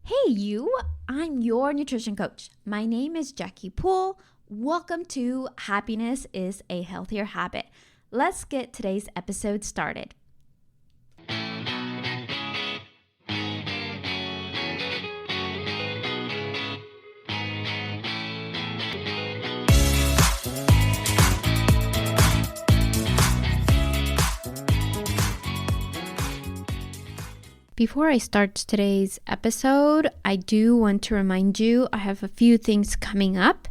Hey you, I'm your nutrition coach. My name is Jackie Poole. Welcome to Happiness is a Healthier Habit. Let's get today's episode started. Before I start today's episode, I do want to remind you I have a few things coming up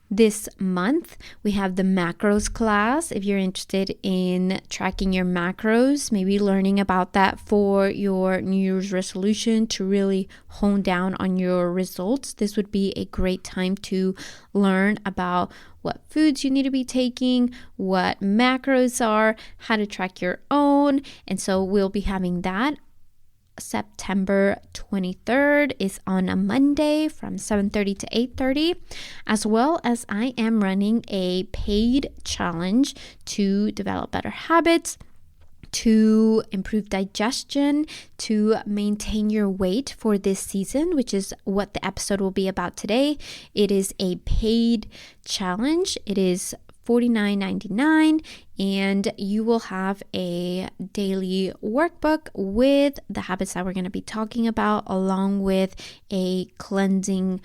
this month. We have the macros class. If you're interested in tracking your macros, maybe learning about that for your New Year's resolution to really hone down on your results, this would be a great time to learn about what foods you need to be taking, what macros are, how to track your own. And so we'll be having that. September 23rd is on a Monday from 7:30 to 8:30, as well as I am running a paid challenge to develop better habits, to improve digestion, to maintain your weight for this season, which is what the episode will be about today. It is a paid challenge. It is $49.99, and you will have a daily workbook with the habits that we're going to be talking about, along with a cleansing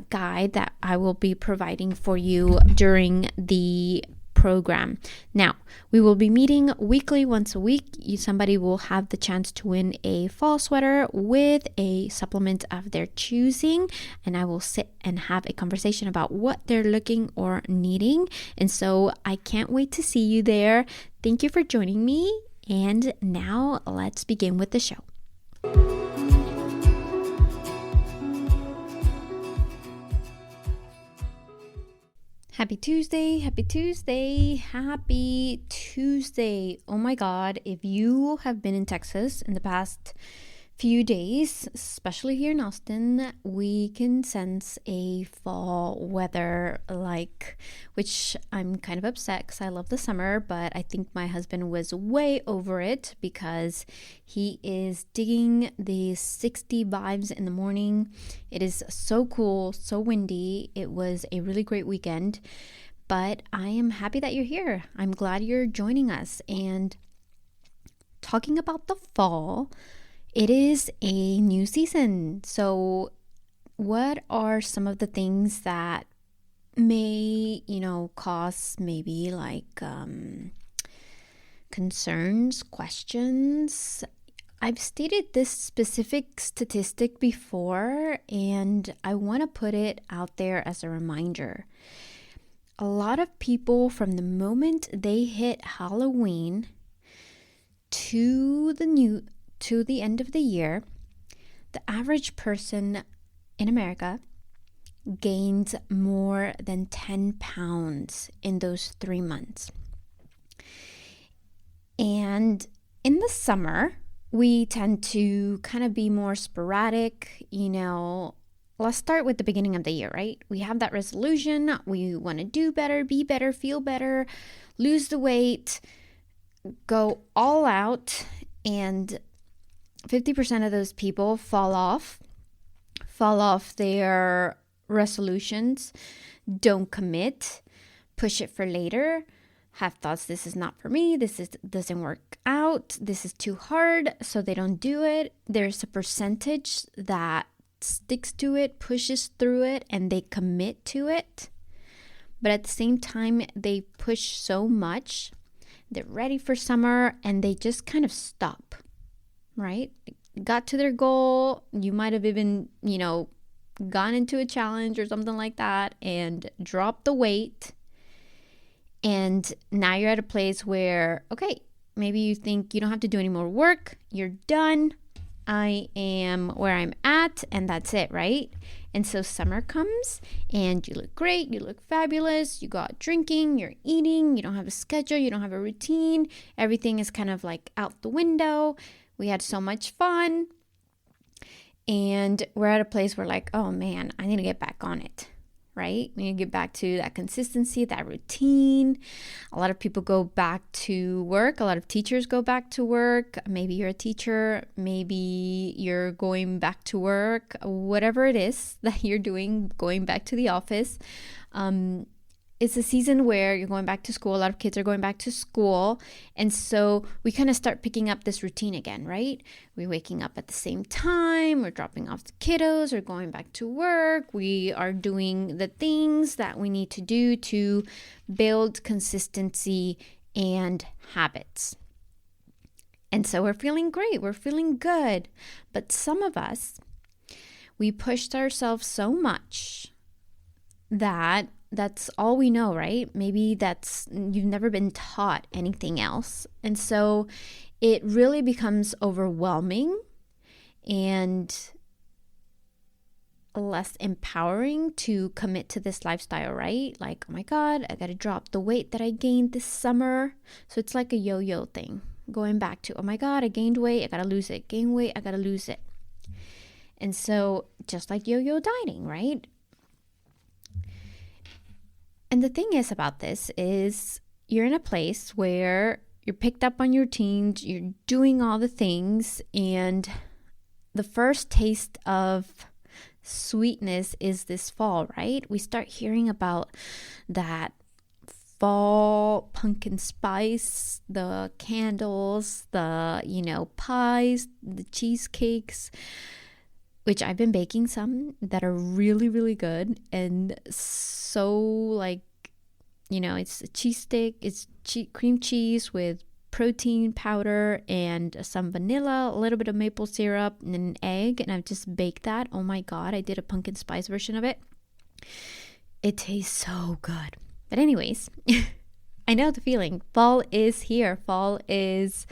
guide that I will be providing for you during the program. Now, we will be meeting weekly, once a week. Somebody will have the chance to win a fall sweater with a supplement of their choosing, and I will sit and have a conversation about what they're looking or needing. And so I can't wait to see you there. Thank you for joining me. And now let's begin with the show. Happy Tuesday, happy Tuesday, happy Tuesday. Oh my God, if you have been in Texas in the past few days, especially here in Austin, we can sense a fall weather, which I'm kind of upset because I love the summer, but I think my husband was way over it because he is digging the 60 vibes in the morning. It is so cool, so windy. It was a really great weekend, but I am happy that you're here. I'm glad you're joining us. And talking about the fall, it is a new season. So what are some of the things that may, cause maybe concerns, questions? I've stated this specific statistic before, and I want to put it out there as a reminder. A lot of people, from the moment they hit Halloween to the end of the year, the average person in America gains more than 10 pounds in those 3 months. And in the summer, we tend to kind of be more sporadic. Let's start with the beginning of the year, right? We have that resolution. We want to do better, be better, feel better, lose the weight, go all out, and 50% of those people fall off their resolutions, don't commit, push it for later, have thoughts, this is not for me, doesn't work out, this is too hard, so they don't do it. There's a percentage that sticks to it, pushes through it, and they commit to it. But at the same time, they push so much, they're ready for summer, and they just kind of stop. Right? Got to their goal. You might have even, gone into a challenge or something like that and dropped the weight. And now you're at a place where, okay, maybe you think you don't have to do any more work. You're done. I am where I'm at, and that's it, right? And so summer comes and you look great. You look fabulous. You go out drinking, you're eating, you don't have a schedule, you don't have a routine. Everything is kind of like out the window. We had so much fun, and we're at a place where oh man, I need to get back on it, right? When you get back to that consistency, that routine. A lot of people go back to work. A lot of teachers go back to work. Maybe you're a teacher. Maybe you're going back to work. Whatever it is that you're doing, going back to the office. It's a season where you're going back to school. A lot of kids are going back to school. And so we kind of start picking up this routine again, right? We're waking up at the same time. We're dropping off the kiddos. We're going back to work. We are doing the things that we need to do to build consistency and habits. And so we're feeling great. We're feeling good. But some of us, we pushed ourselves so much that that's all we know, right? Maybe you've never been taught anything else. And so it really becomes overwhelming and less empowering to commit to this lifestyle, right? Like, oh my God, I got to drop the weight that I gained this summer. So it's like a yo-yo thing, going back to, oh my God, I gained weight, I got to lose it. Gain weight, I got to lose it. And so just like yo-yo dieting, right? And the thing is about this is you're in a place where you're picked up on your routines, you're doing all the things, and the first taste of sweetness is this fall, right? We start hearing about that fall pumpkin spice, the candles, the, pies, the cheesecakes, which I've been baking some that are really, really good. And so it's a cheese stick, it's cream cheese with protein powder and some vanilla, a little bit of maple syrup, and an egg. And I've just baked that. Oh my God, I did a pumpkin spice version of it. It tastes so good. But anyways, I know the feeling. Fall is here. Fall is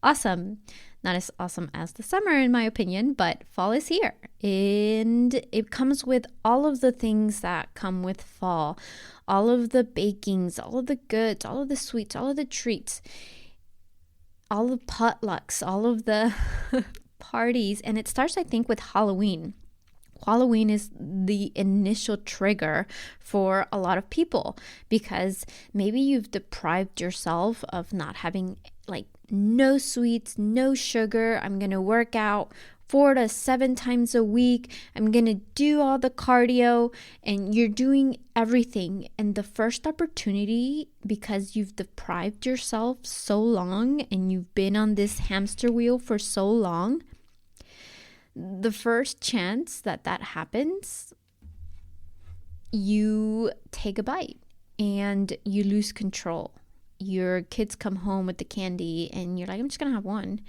awesome. Not as awesome as the summer, in my opinion, but fall is here. And it comes with all of the things that come with fall. All of the bakings, all of the goods, all of the sweets, all of the treats, all the potlucks, all of the parties. And it starts, I think, with Halloween. Halloween is the initial trigger for a lot of people because maybe you've deprived yourself of not having no sweets, no sugar. I'm going to work out 4 to 7 times a week. I'm going to do all the cardio, and you're doing everything. And the first opportunity, because you've deprived yourself so long and you've been on this hamster wheel for so long, the first chance that happens, you take a bite and you lose control. Your kids come home with the candy and you're like, I'm just going to have one.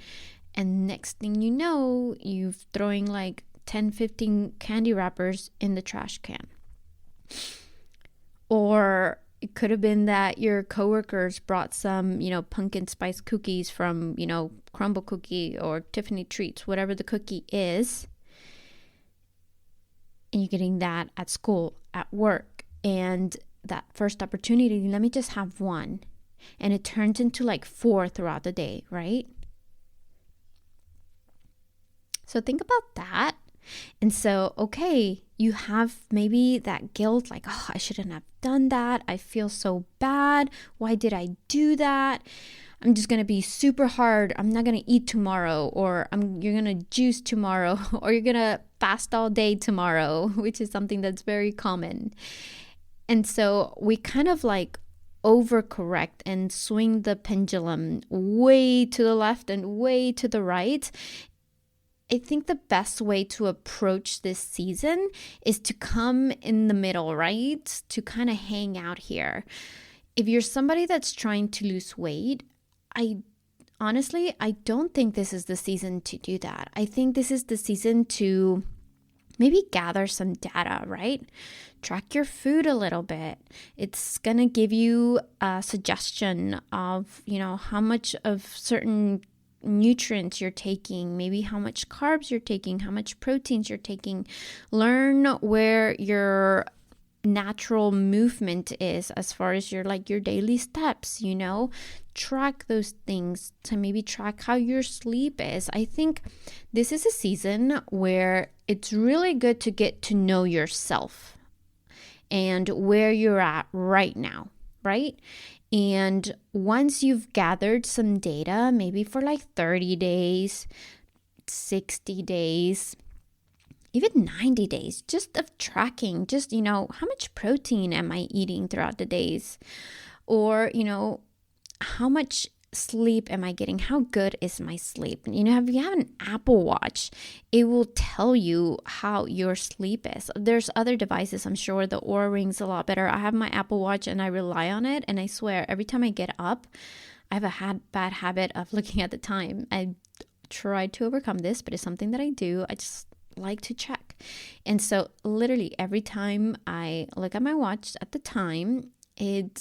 And next thing you know, you're throwing 10, 15 candy wrappers in the trash can. Or it could have been that your coworkers brought some, pumpkin spice cookies from, Crumble Cookie or Tiffany Treats, whatever the cookie is. And you're getting that at school, at work. And that first opportunity, let me just have one. And it turns into 4 throughout the day, right? So think about that. And so, okay, you have maybe that guilt, oh, I shouldn't have done that. I feel so bad. Why did I do that? I'm just going to be super hard. I'm not going to eat tomorrow, or you're going to juice tomorrow, or you're going to fast all day tomorrow, which is something that's very common. And so we kind of overcorrect and swing the pendulum way to the left and way to the right. I think the best way to approach this season is to come in the middle, right? To kind of hang out here. If you're somebody that's trying to lose weight, I don't think this is the season to do that. I think this is the season to maybe gather some data, right? Track your food a little bit. It's going to give you a suggestion of, how much of certain nutrients you're taking, maybe how much carbs you're taking, how much proteins you're taking. Learn where your natural movement is as far as your daily steps, track those things, to maybe track how your sleep is. I think this is a season where it's really good to get to know yourself. and where you're at right now, right? And once you've gathered some data, maybe for like 30 days, 60 days, even 90 days, just of tracking, just, how much protein am I eating throughout the days? Or, how much sleep am I getting? How good is my sleep? If you have an Apple Watch, it will tell you how your sleep is. There's other devices, I'm sure the Oura Ring's a lot better. I have my Apple Watch and I rely on it, and I swear every time I get up, I have a bad habit of looking at the time. I tried to overcome this, but it's something that I do. I just like to check. And so literally every time I look at my watch at the time,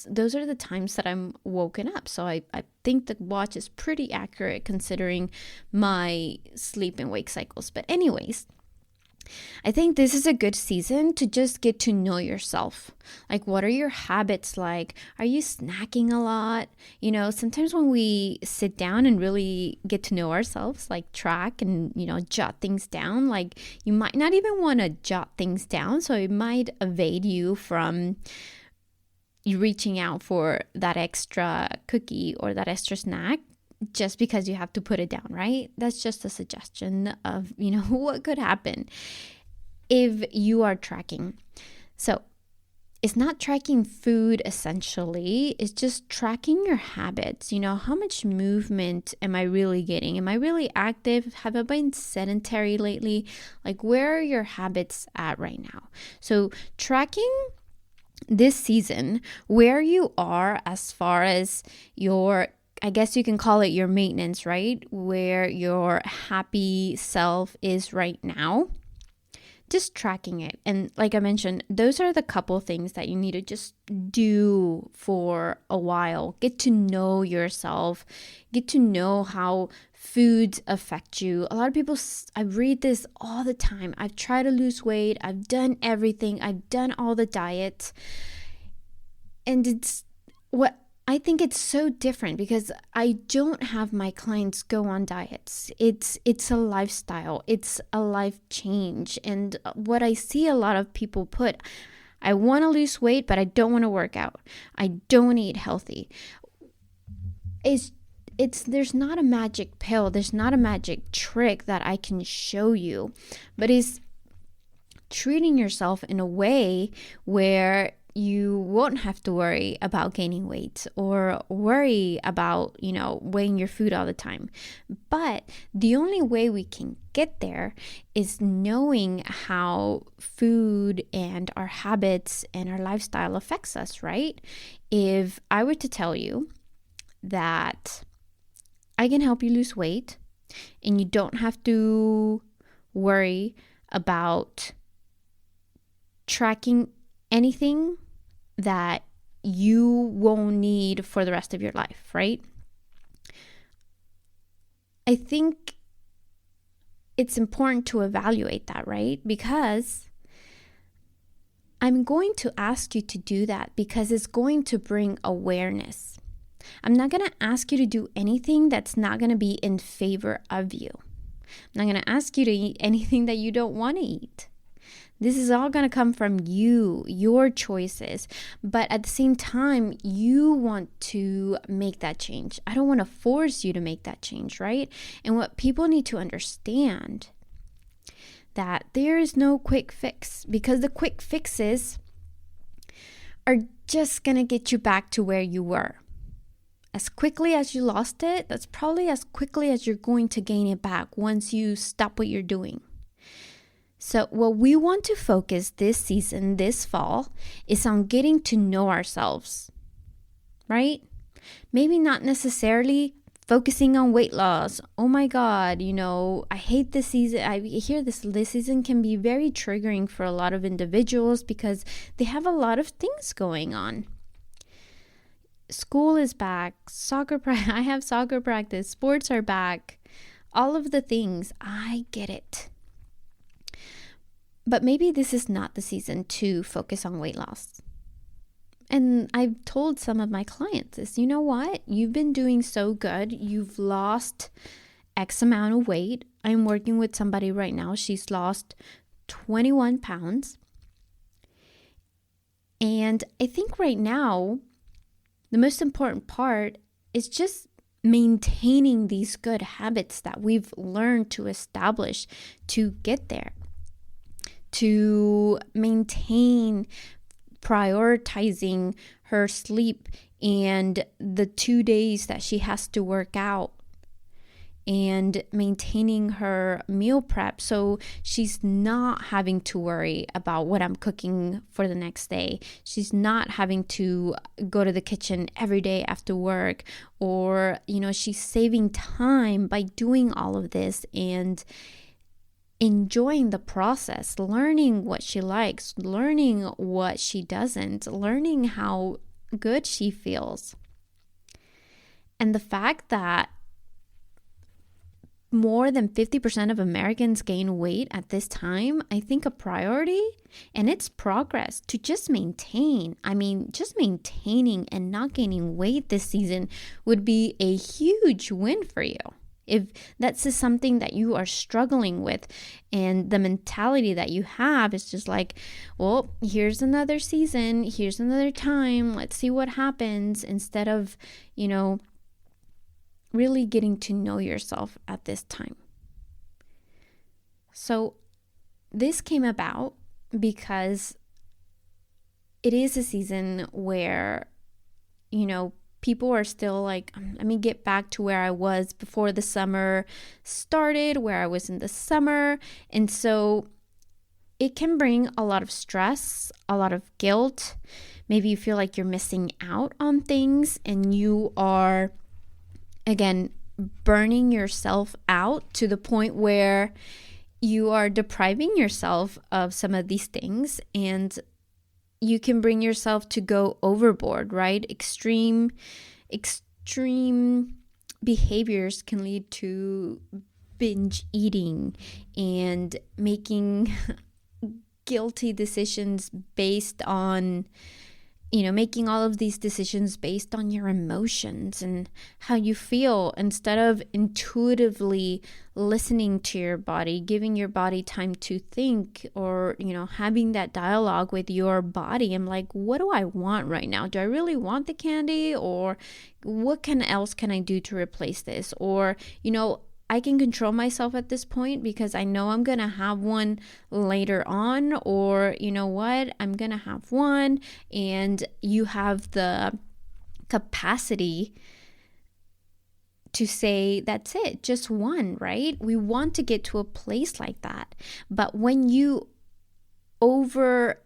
those are the times that I'm woken up. So I think the watch is pretty accurate considering my sleep and wake cycles. But anyways, I think this is a good season to just get to know yourself. Like, what are your habits like? Are you snacking a lot? Sometimes when we sit down and really get to know ourselves, like track and, jot things down, like you might not even want to jot things down. So it might evade you from you reaching out for that extra cookie or that extra snack just because you have to put it down, right? That's just a suggestion of, what could happen if you are tracking. So it's not tracking food essentially. It's just tracking your habits. How much movement am I really getting? Am I really active? Have I been sedentary lately? Like, where are your habits at right now? So tracking this season where you are as far as your, I guess you can call it your maintenance, right? Where your happy self is right now. Just tracking it. And like I mentioned, those are the couple things that you need to just do for a while. Get to know yourself. Get to know how foods affect you. A lot of people, I read this all the time. I've tried to lose weight. I've done everything. I've done all the diets. And I think it's so different because I don't have my clients go on diets. It's a lifestyle. It's a life change. And what I see a lot of people put, I want to lose weight, but I don't want to work out. I don't want to eat healthy. There's not a magic pill. There's not a magic trick that I can show you, but it's treating yourself in a way where you won't have to worry about gaining weight or worry about, weighing your food all the time. But the only way we can get there is knowing how food and our habits and our lifestyle affects us, right? If I were to tell you that I can help you lose weight and you don't have to worry about tracking anything that you won't need for the rest of your life, right? I think it's important to evaluate that, right? Because I'm going to ask you to do that because it's going to bring awareness. I'm not going to ask you to do anything that's not going to be in favor of you. I'm not going to ask you to eat anything that you don't want to eat. This is all going to come from you, your choices. But at the same time, you want to make that change. I don't want to force you to make that change, right? And what people need to understand that there is no quick fix, because the quick fixes are just going to get you back to where you were. As quickly as you lost it, that's probably as quickly as you're going to gain it back once you stop what you're doing. So what we want to focus this season, this fall, is on getting to know ourselves, right? Maybe not necessarily focusing on weight loss. Oh my God, I hate this season. I hear this season can be very triggering for a lot of individuals because they have a lot of things going on. School is back, I have soccer practice, sports are back, all of the things. I get it. But maybe this is not the season to focus on weight loss. And I've told some of my clients this, you know what? You've been doing so good. You've lost X amount of weight. I'm working with somebody right now. She's lost 21 pounds. And I think right now, the most important part is just maintaining these good habits that we've learned to establish to get there, to maintain prioritizing her sleep and the 2 days that she has to work out, and maintaining her meal prep so she's not having to worry about what I'm cooking for the next day. She's not having to go to the kitchen every day after work, or, she's saving time by doing all of this and enjoying the process, learning what she likes, learning what she doesn't, learning how good she feels. And the fact that more than 50% of Americans gain weight at this time, I think a priority, and it's progress to just maintain. Just maintaining and not gaining weight this season would be a huge win for you. If that's something that you are struggling with, and the mentality that you have is just like, well, here's another season, here's another time, let's see what happens, instead of, really getting to know yourself at this time. So this came about because it is a season where, people are still like, let me get back to where I was before the summer started, where I was in the summer. And so it can bring a lot of stress, a lot of guilt. Maybe you feel like you're missing out on things, and you are, again, burning yourself out to the point where you are depriving yourself of some of these things, and you can bring yourself to go overboard, right? Extreme behaviors can lead to binge eating and making guilty decisions based on, making all of these decisions based on your emotions and how you feel, instead of intuitively listening to your body, giving your body time to think, or, having that dialogue with your body. I'm like, what do I want right now? Do I really want the candy? Or what else can I do to replace this? Or, I can control myself at this point because I know I'm going to have one later on, or what, I'm going to have one, and you have the capacity to say, that's it, just one, right? We want to get to a place like that. But when you overdo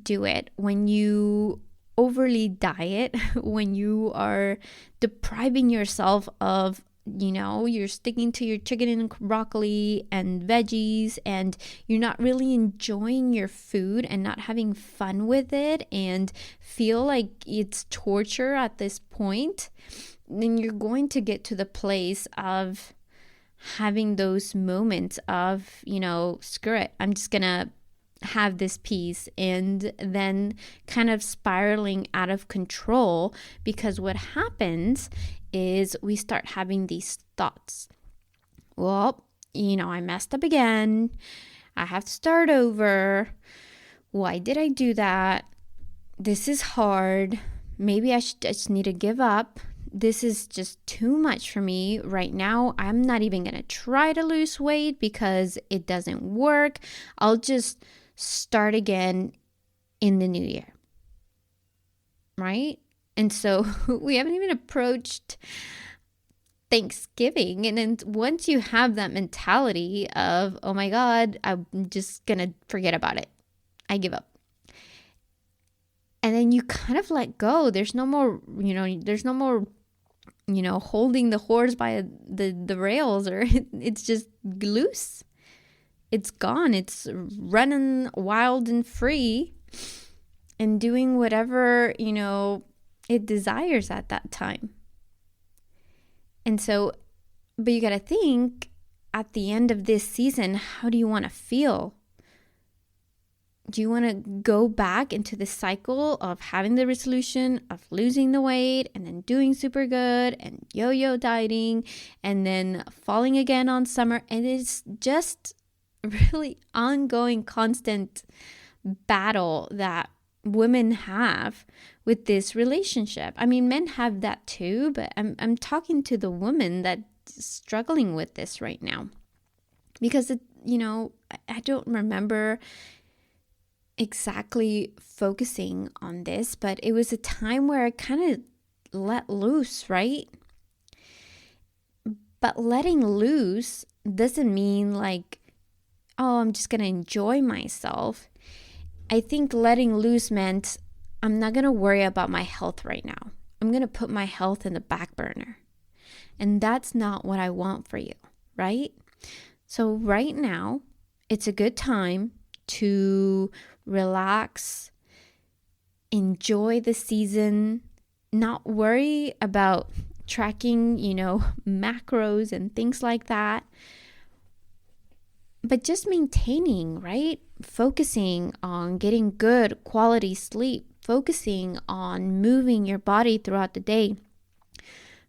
it, when you overly diet, when you are depriving yourself of, you're sticking to your chicken and broccoli and veggies, and you're not really enjoying your food and not having fun with it, and feel like it's torture at this point, then you're going to get to the place of having those moments of, screw it, I'm just gonna have this piece, and then kind of spiraling out of control, because what happens is we start having these thoughts. Well, I messed up again. I have to start over. Why did I do that? This is hard. Maybe I just need to give up. This is just too much for me right now. I'm not even going to try to lose weight because it doesn't work. I'll just start again in the new year. Right? And so we haven't even approached Thanksgiving. And then once you have that mentality of, oh my God, I'm just going to forget about it, I give up. And then you kind of let go. There's no more, holding the horse by the rails, or it's just loose. It's gone. It's running wild and free and doing whatever, it desires at that time. And so, but you got to think, at the end of this season, how do you want to feel? Do you want to go back into the cycle of having the resolution of losing the weight and then doing super good and yo-yo dieting and then falling again on summer? And it's just really ongoing, constant battle that, women have with this relationship. I mean, men have that too, but I'm talking to the woman that's struggling with this right now. Because, I don't remember exactly focusing on this, but it was a time where I kind of let loose, right? But letting loose doesn't mean like, oh, I'm just going to enjoy myself. I think letting loose meant I'm not going to worry about my health right now. I'm going to put my health in the back burner. And that's not what I want for you, right? So right now, it's a good time to relax, enjoy the season, not worry about tracking, macros and things like that. But just maintaining, right? Focusing on getting good quality sleep, focusing on moving your body throughout the day,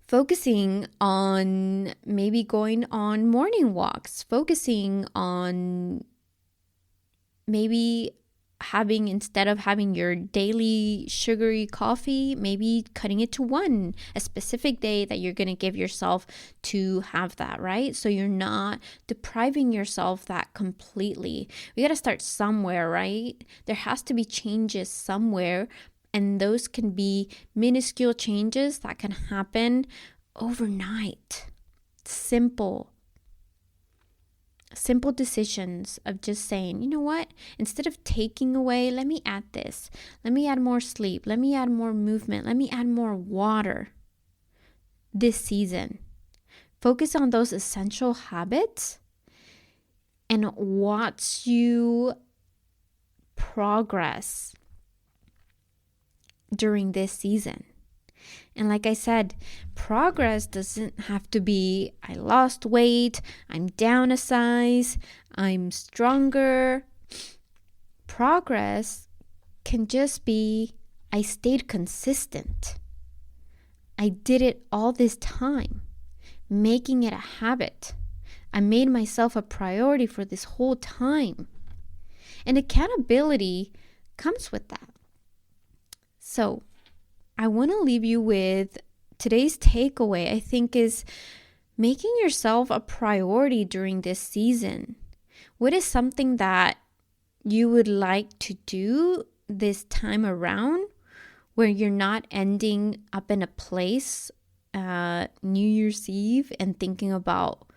focusing on maybe going on morning walks, focusing on maybe instead of having your daily sugary coffee, maybe cutting it to a specific day that you're going to give yourself to have that, right? So you're not depriving yourself that completely. We got to start somewhere, right? There has to be changes somewhere, and those can be minuscule changes that can happen overnight. Simple decisions of just saying, you know what, instead of taking away, let me add this. Let me add more sleep. Let me add more movement. Let me add more water this season. Focus on those essential habits and watch you progress during this season. And like I said, progress doesn't have to be, I lost weight, I'm down a size, I'm stronger. Progress can just be, I stayed consistent. I did it all this time, making it a habit. I made myself a priority for this whole time. And accountability comes with that. So, I want to leave you with today's takeaway, I think, is making yourself a priority during this season. What is something that you would like to do this time around where you're not ending up in a place New Year's Eve and thinking about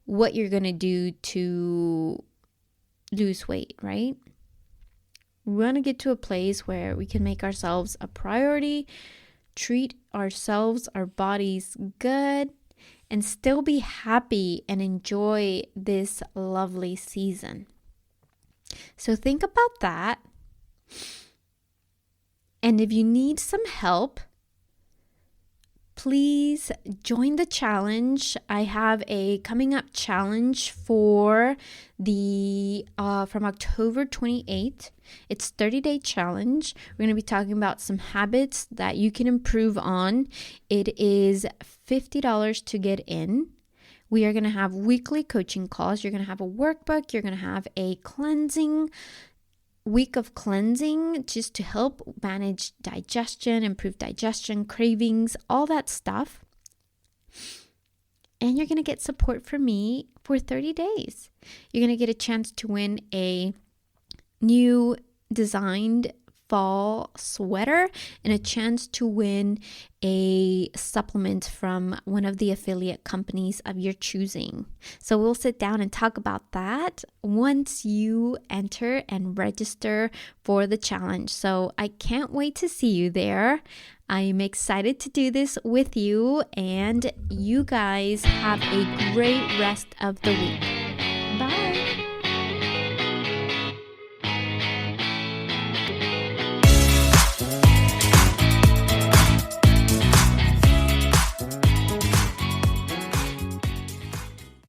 what you're going to do to lose weight, right? We want to get to a place where we can make ourselves a priority, treat ourselves, our bodies good, and still be happy and enjoy this lovely season. So think about that. And if you need some help, please join the challenge. I have a coming up challenge for the from October 28th. It's 30-day challenge. We're going to be talking about some habits that you can improve on. It is $50 to get in. We are going to have weekly coaching calls. You're going to have a workbook. You're going to have a week of cleansing just to help manage digestion, improve digestion, cravings, all that stuff. And you're going to get support from me for 30 days. You're going to get a chance to win a new designed fall sweater and a chance to win a supplement from one of the affiliate companies of your choosing. So we'll sit down and talk about that once you enter and register for the challenge. So I can't wait to see you there. I'm excited to do this with you, and you guys have a great rest of the week. Bye.